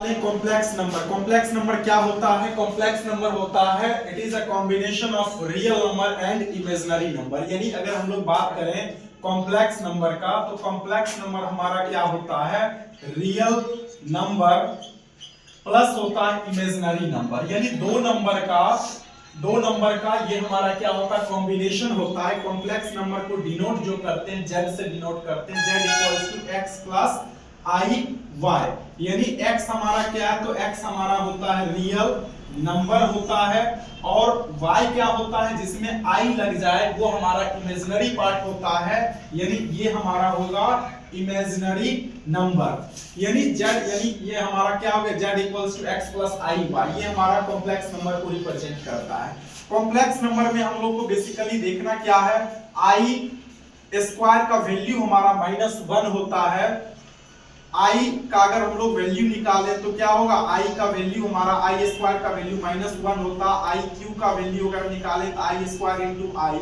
Complex number क्या होता है? कॉम्प्लेक्स नंबर होता है it is a combination of real number and imaginary number. यानी अगर हम लोग बात करें कॉम्प्लेक्स नंबर का, तो कॉम्प्लेक्स नंबर हमारा क्या होता है? रियल नंबर प्लस होता है इमेजिनरी नंबर। यानी दो नंबर का ये हमारा क्या होता है? कॉम्बिनेशन होता है। कॉम्प्लेक्स नंबर को डिनोट जो करते हैं z से डिनोट करते हैं, z equals to x plus i y. यानी x हमारा क्या है? तो x हमारा होता है रियल नंबर होता है, और y क्या होता है? जिसमें i लग जाए वो हमारा इमेजिनरी पार्ट होता है। यानी ये हमारा होगा इमेजिनरी नंबर। यानी ये हमारा क्या हो गया? z equals to x plus i y. ये हमारा कॉम्प्लेक्स नंबर को रिप्रेजेंट करता है। कॉम्प्लेक्स नंबर में हम लोग को बेसिकली देखना क्या है? i स्क्वायर का वैल्यू हमारा -1 होता है। i का अगर हम लोग वैल्यू निकालें तो क्या होगा? i का वैल्यू हमारा i स्क्वायर का वैल्यू -1 होता है। i क्यू का वैल्यू अगर निकालें तो i स्क्वायर इंटू i,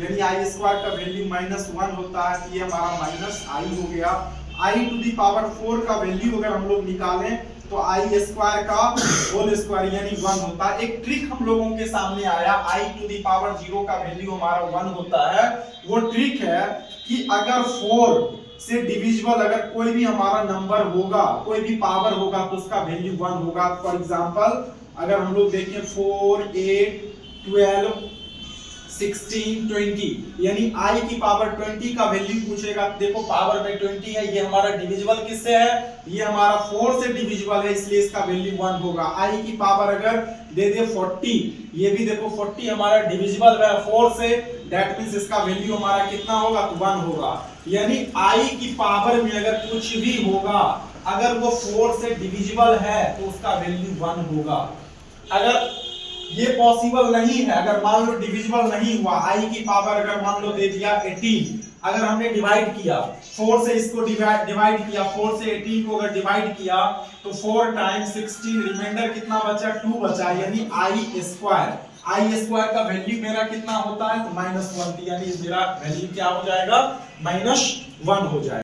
यानी i स्क्वायर का वैल्यू -1 होता है, तो ये हमारा -i हो गया। i टू दी पावर 4 का वैल्यू अगर हम लोग निकालें तो i स्क्वायर का होल स्क्वायर यानी 1 होता है। एक ट्रिक हम लोगों के सामने आया, i टू दी पावर 0 का वैल्यू हमारा 1 होता है। वो ट्रिक है कि अगर 4 से डिविजिबल अगर कोई भी हमारा नंबर होगा, कोई भी पावर होगा, तो उसका वैल्यू 1 होगा। फॉर एग्जांपल अगर हम लोग देखें 4, 8, 12, 16, 20, यानी i की पावर 20 का वैल्यू पूछेगा। देखो पावर में 20 है, ये हमारा डिविजिबल किससे है? ये हमारा 4 से डिविजिबल है, इसलिए इसका वैल्यू 1 होगा। i की पावर अगर दे दे 40, ये भी देखो 40 हमारा डिविजिबल है 4 से, दैट मींस इसका वैल्यू हमारा कितना होगा? तो 1 होगा। यानी i की पावर में अगर कुछ भी होगा, अगर वो 4 से डिविजिबल है तो उसका वैल्यू 1 होगा। अगर ये पॉसिबल नहीं है, अगर मान लो डिविजिबल नहीं हुआ, i की पावर अगर मान लो दे दिया 18, अगर हमने डिवाइड किया 4 से, इसको डिवाइड किया 4 से 18 को अगर डिवाइड किया तो 4 टाइम्स 16, रिमाइंडर कितना बचा? 2 बचा। यानी i स्क्वायर का वैल्यू मेरा कितना होता है? तो -1, यानी मेरा वैल्यू क्या हो जाएगा? -1 हो जाएगा।